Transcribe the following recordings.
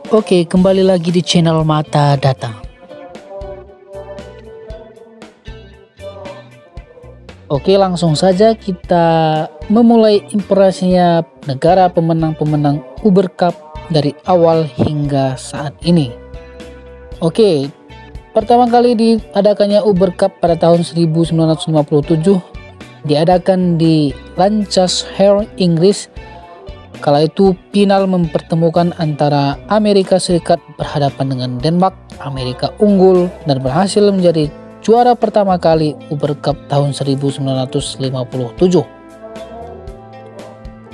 Oke, kembali lagi di channel Mata Data. Oke, langsung saja kita memulai informasinya negara pemenang-pemenang Uber Cup dari awal hingga saat ini. Oke, pertama kali diadakannya Uber Cup pada tahun 1957 diadakan di Lancashire, Inggris. Kala itu final mempertemukan antara Amerika Serikat berhadapan dengan Denmark. Amerika unggul dan berhasil menjadi juara pertama kali Uber Cup tahun 1957.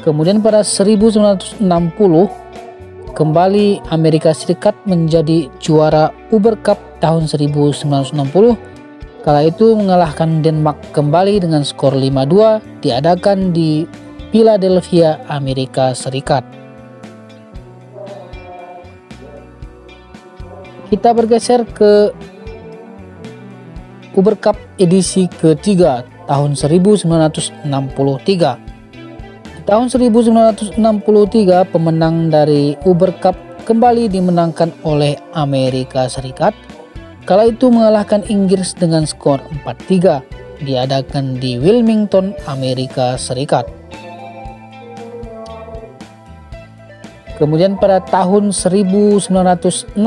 Kemudian pada 1960 kembali Amerika Serikat menjadi juara Uber Cup tahun 1960. Kala itu mengalahkan Denmark kembali dengan skor 5-2, diadakan di Philadelphia, Amerika Serikat. Kita bergeser ke Uber Cup edisi ketiga tahun 1963. Di tahun 1963 pemenang dari Uber Cup kembali dimenangkan oleh Amerika Serikat. Kala itu mengalahkan Inggris dengan skor 4-3, diadakan di Wilmington, Amerika Serikat. Kemudian pada tahun 1966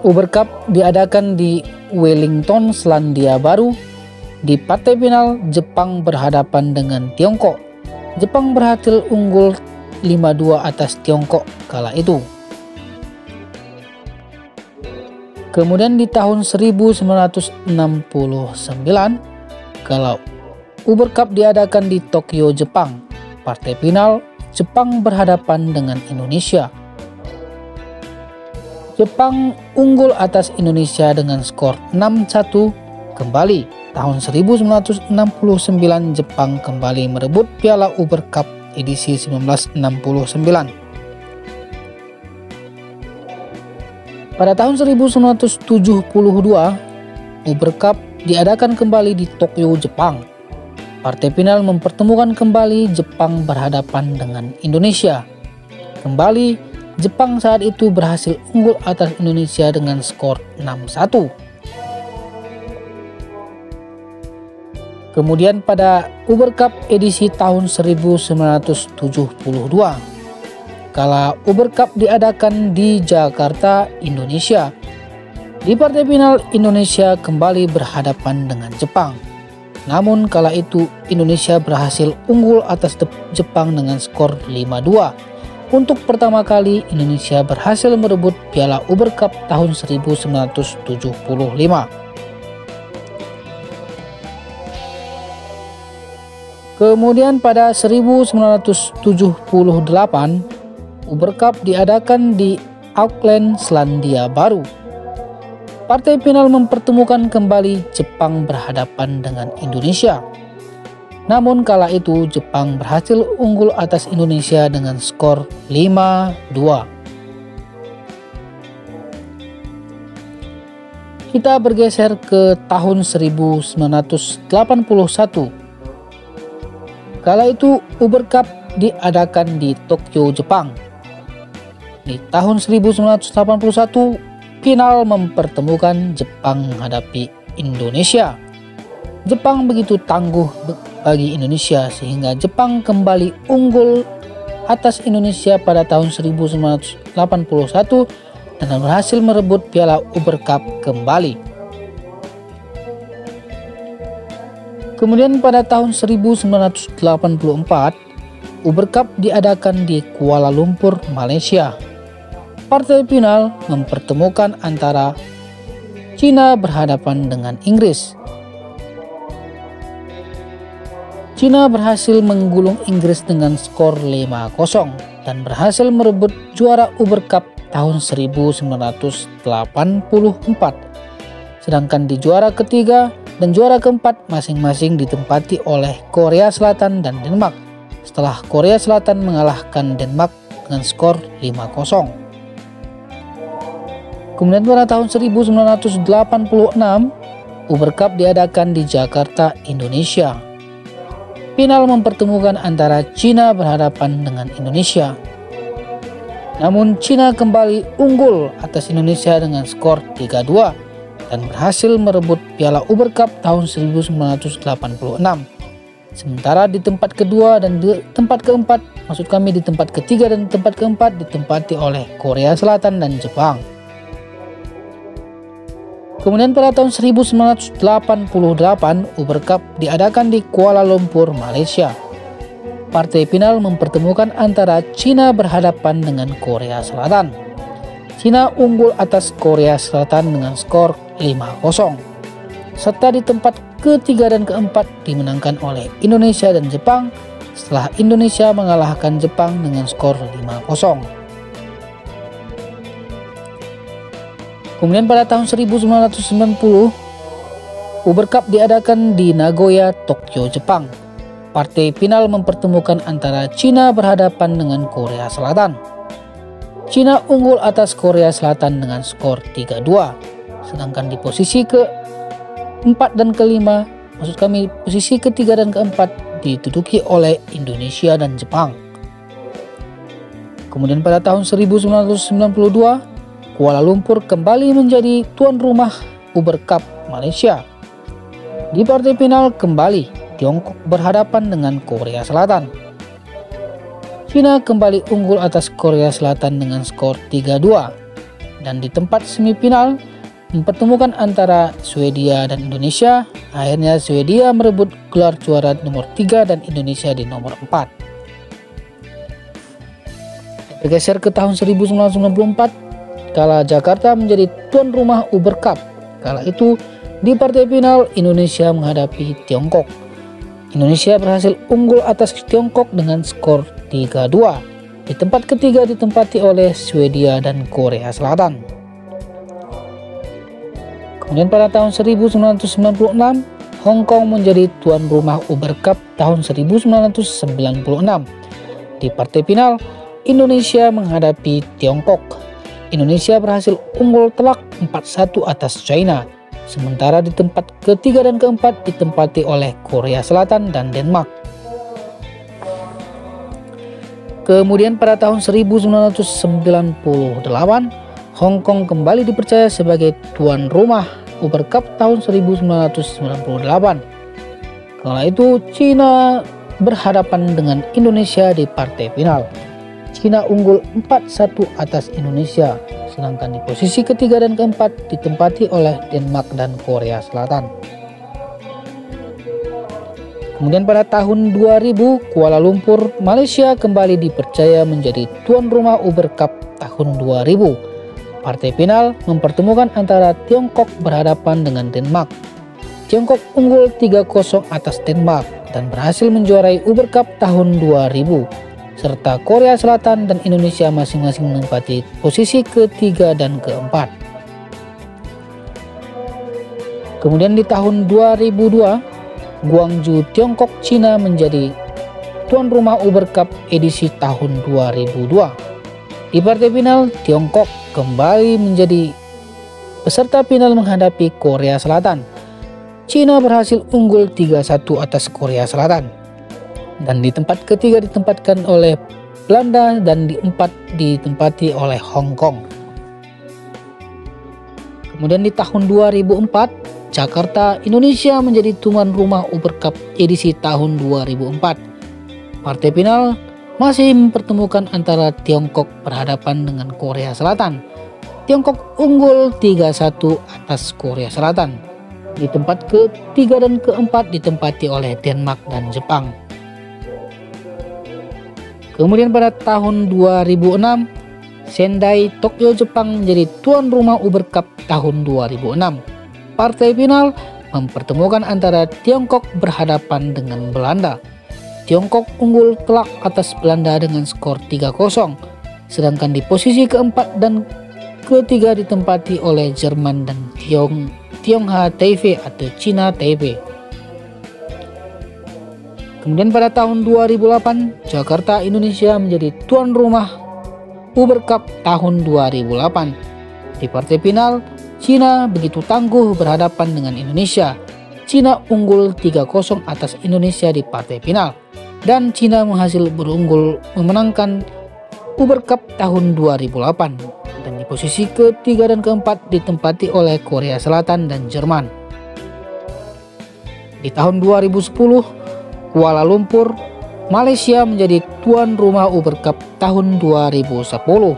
Uber Cup diadakan di Wellington, Selandia Baru. Di partai final Jepang berhadapan dengan Tiongkok. Jepang berhasil unggul 5-2 atas Tiongkok kala itu. Kemudian di tahun 1969 kalau Uber Cup diadakan di Tokyo, Jepang. Partai final Jepang berhadapan dengan Indonesia. Jepang unggul atas Indonesia dengan skor 6-1. Kembali tahun 1969 Jepang kembali merebut Piala Uber Cup edisi 1969. Pada tahun 1972 Uber Cup diadakan kembali di Tokyo, Jepang. Partai final mempertemukan kembali Jepang berhadapan dengan Indonesia. Kembali Jepang saat itu berhasil unggul atas Indonesia dengan skor 6-1. Kemudian pada Uber Cup edisi tahun 1972, kala Uber Cup diadakan di Jakarta, Indonesia. Di partai final Indonesia kembali berhadapan dengan Jepang. Namun kala itu Indonesia berhasil unggul atas Jepang dengan skor 5-2. Untuk pertama kali Indonesia berhasil merebut Piala Uber Cup tahun 1975. Kemudian pada 1978 Uber Cup diadakan di Auckland, Selandia Baru. Partai final mempertemukan kembali Jepang berhadapan dengan Indonesia. Namun kala itu Jepang berhasil unggul atas Indonesia dengan skor 5-2. Kita bergeser ke tahun 1981. Kala itu Uber Cup diadakan di Tokyo, Jepang. Di tahun 1981 final mempertemukan Jepang menghadapi Indonesia. Jepang begitu tangguh bagi Indonesia sehingga Jepang kembali unggul atas Indonesia pada tahun 1981 dan berhasil merebut Piala Uber Cup kembali. Kemudian pada tahun 1984 Uber Cup diadakan di Kuala Lumpur, Malaysia. Partai final mempertemukan antara Cina berhadapan dengan Inggris. Cina berhasil menggulung Inggris dengan skor 5-0 dan berhasil merebut juara Uber Cup tahun 1984. Sedangkan di juara ketiga dan juara keempat masing-masing ditempati oleh Korea Selatan dan Denmark setelah Korea Selatan mengalahkan Denmark dengan skor 5-0. Kemudian pada tahun 1986 Uber Cup diadakan di Jakarta, Indonesia. final mempertemukan antara Cina berhadapan dengan Indonesia. Namun Cina kembali unggul atas Indonesia dengan skor 3-2 dan berhasil merebut Piala Uber Cup tahun 1986. Sementara di tempat kedua dan di tempat keempat, maksud kami di tempat ketiga dan tempat keempat ditempati oleh Korea Selatan dan Jepang. Kemudian pada tahun 1988, Uber Cup diadakan di Kuala Lumpur, Malaysia. Partai final mempertemukan antara Cina berhadapan dengan Korea Selatan. Cina unggul atas Korea Selatan dengan skor 5-0. Serta di tempat ketiga dan keempat dimenangkan oleh Indonesia dan Jepang setelah Indonesia mengalahkan Jepang dengan skor 5-0. Kemudian pada tahun 1990, Uber Cup diadakan di Nagoya, Tokyo, Jepang. Partai final mempertemukan antara Cina berhadapan dengan Korea Selatan. Cina unggul atas Korea Selatan dengan skor 3-2. Sedangkan di posisi keempat dan kelima, maksud kami posisi ketiga dan keempat diduduki oleh Indonesia dan Jepang. Kemudian pada tahun 1992, Kuala Lumpur kembali menjadi tuan rumah Uber Cup Malaysia. Di partai final kembali Tiongkok berhadapan dengan Korea Selatan. Cina kembali unggul atas Korea Selatan dengan skor 3-2. Dan di tempat semifinal mempertemukan antara Swedia dan Indonesia. Akhirnya Swedia merebut gelar juara nomor 3 dan Indonesia di nomor 4. Bergeser ke tahun 1994, kala Jakarta menjadi tuan rumah Uber Cup. Kala itu di partai final Indonesia menghadapi Tiongkok. Indonesia berhasil unggul atas Tiongkok dengan skor 3-2. Di tempat ketiga ditempati oleh Swedia dan Korea Selatan. Kemudian pada tahun 1996, Hong Kong menjadi tuan rumah Uber Cup tahun 1996. Di partai final, Indonesia menghadapi Tiongkok. Indonesia berhasil unggul telak 4-1 atas China. Sementara di tempat ketiga dan keempat ditempati oleh Korea Selatan dan Denmark. Kemudian pada tahun 1998, Hong Kong kembali dipercaya sebagai tuan rumah Uber Cup tahun 1998. Kala itu Cina berhadapan dengan Indonesia di partai final. Cina unggul 4-1 atas Indonesia. Sedangkan di posisi ketiga dan keempat ditempati oleh Denmark dan Korea Selatan. Kemudian pada tahun 2000, Kuala Lumpur, Malaysia kembali dipercaya menjadi tuan rumah Uber Cup tahun 2000. Partai final mempertemukan antara Tiongkok berhadapan dengan Denmark. Tiongkok unggul 3-0 atas Denmark dan berhasil menjuarai Uber Cup tahun 2000. Serta Korea Selatan dan Indonesia masing-masing menempati posisi ketiga dan keempat. Kemudian di tahun 2002, Guangzhou, Tiongkok, Cina menjadi tuan rumah Uber Cup edisi tahun 2002. Di partai final, Tiongkok kembali menjadi peserta final menghadapi Korea Selatan. Cina berhasil unggul 3-1 atas Korea Selatan. Dan di tempat ketiga ditempatkan oleh Belanda dan di empat ditempati oleh Hong Kong. Kemudian di tahun 2004, Jakarta, Indonesia menjadi tuan rumah Uber Cup edisi tahun 2004. Partai final masih mempertemukan antara Tiongkok berhadapan dengan Korea Selatan. Tiongkok unggul 3-1 atas Korea Selatan. Di tempat ketiga dan keempat ditempati oleh Denmark dan Jepang. Kemudian pada tahun 2006, Sendai, Tokyo, Jepang menjadi tuan rumah Uber Cup tahun 2006. Partai final mempertemukan antara Tiongkok berhadapan dengan Belanda. Tiongkok unggul telak atas Belanda dengan skor 3-0. Sedangkan di posisi keempat dan ketiga ditempati oleh Jerman dan Tiongha Taipei atau Cina Taipei. Kemudian pada tahun 2008, Jakarta, Indonesia menjadi tuan rumah Uber Cup tahun 2008. Di partai final, Cina begitu tangguh berhadapan dengan Indonesia. Cina unggul 3-0 atas Indonesia di partai final, dan Cina berhasil memenangkan Uber Cup tahun 2008, dan di posisi ketiga dan keempat ditempati oleh Korea Selatan dan Jerman. Di tahun 2010, Kuala Lumpur, Malaysia menjadi tuan rumah Uber Cup tahun 2010.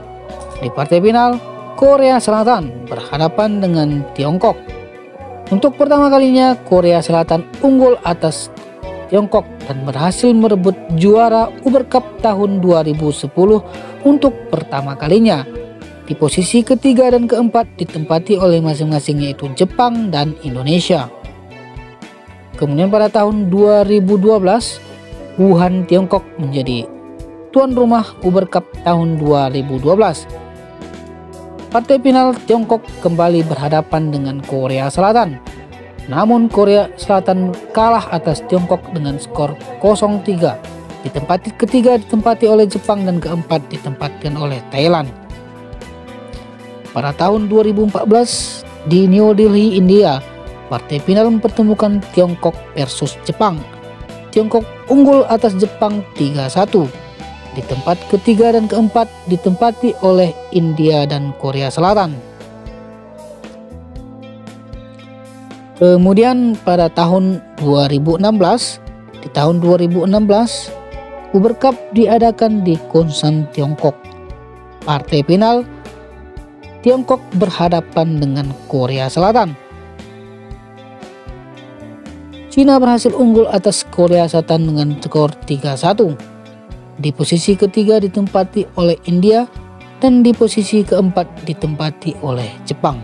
Di partai final, Korea Selatan berhadapan dengan Tiongkok. Untuk pertama kalinya, Korea Selatan unggul atas Tiongkok dan berhasil merebut juara Uber Cup tahun 2010 untuk pertama kalinya. Di posisi ketiga dan keempat ditempati oleh masing-masing, yaitu Jepang dan Indonesia. Kemudian pada tahun 2012, Wuhan, Tiongkok menjadi tuan rumah Uber Cup tahun 2012. Partai final, Tiongkok kembali berhadapan dengan Korea Selatan. Namun Korea Selatan kalah atas Tiongkok dengan skor 0-3. Di tempat ketiga ditempati oleh Jepang dan keempat ditempatkan oleh Thailand. Pada tahun 2014 di New Delhi, India, partai final mempertemukan Tiongkok versus Jepang. Tiongkok unggul atas Jepang 3-1. Di tempat ketiga dan keempat ditempati oleh India dan Korea Selatan. Kemudian pada tahun 2016, Uber Cup diadakan di Kunsan, Tiongkok. Partai final, Tiongkok berhadapan dengan Korea Selatan. Cina berhasil unggul atas Korea Selatan dengan skor 3-1. Di posisi ketiga ditempati oleh India dan di posisi keempat ditempati oleh Jepang.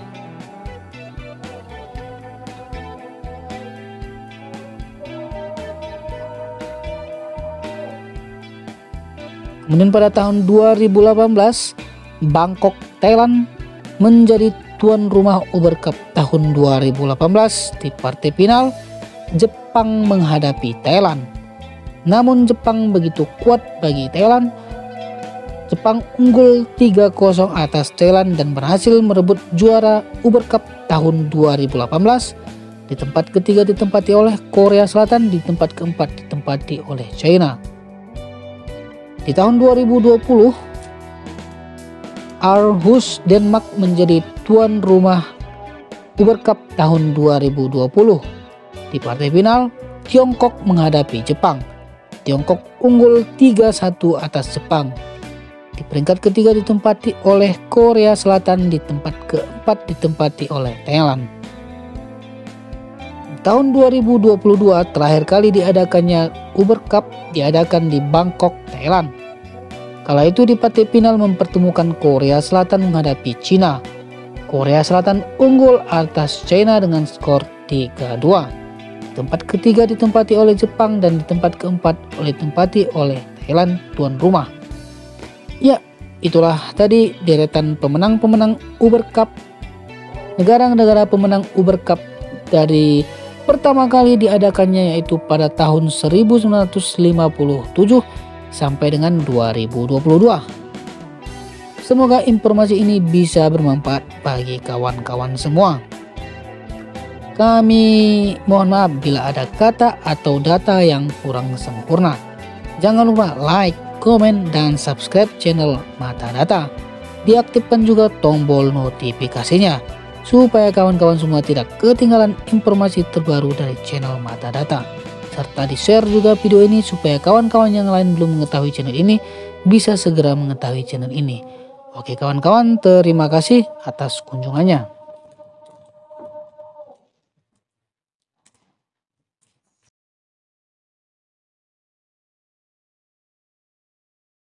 Kemudian pada tahun 2018, Bangkok, Thailand menjadi tuan rumah Uber Cup tahun 2018. Di partai final, Jepang menghadapi Thailand. Namun Jepang begitu kuat bagi Thailand. Jepang unggul 3-0 atas Thailand dan berhasil merebut juara Uber Cup tahun 2018. Di tempat ketiga ditempati oleh Korea Selatan, di tempat keempat ditempati oleh China. Di tahun 2020, Aarhus, Denmark menjadi tuan rumah Uber Cup tahun 2020. Di partai final, Tiongkok menghadapi Jepang. Tiongkok unggul 3-1 atas Jepang. Di peringkat ketiga ditempati oleh Korea Selatan, di tempat keempat ditempati oleh Thailand. Tahun 2022 terakhir kali diadakannya Uber Cup diadakan di Bangkok, Thailand. Kala itu di partai final mempertemukan Korea Selatan menghadapi Cina. Korea Selatan unggul atas China dengan skor 3-2. Tempat ketiga ditempati oleh Jepang dan di tempat keempat ditempati oleh Thailand, tuan rumah. Ya, itulah tadi deretan pemenang-pemenang Uber Cup, negara-negara pemenang Uber Cup dari pertama kali diadakannya, yaitu pada tahun 1957 sampai dengan 2022. Semoga informasi ini bisa bermanfaat bagi kawan-kawan semua. Kami mohon maaf bila ada kata atau data yang kurang sempurna. Jangan lupa like, komen, dan subscribe channel Mata Data. Diaktifkan juga tombol notifikasinya supaya kawan-kawan semua tidak ketinggalan informasi terbaru dari channel Mata Data. Serta di-share juga video ini supaya kawan-kawan yang lain belum mengetahui channel ini bisa segera mengetahui channel ini. Oke kawan-kawan, terima kasih atas kunjungannya.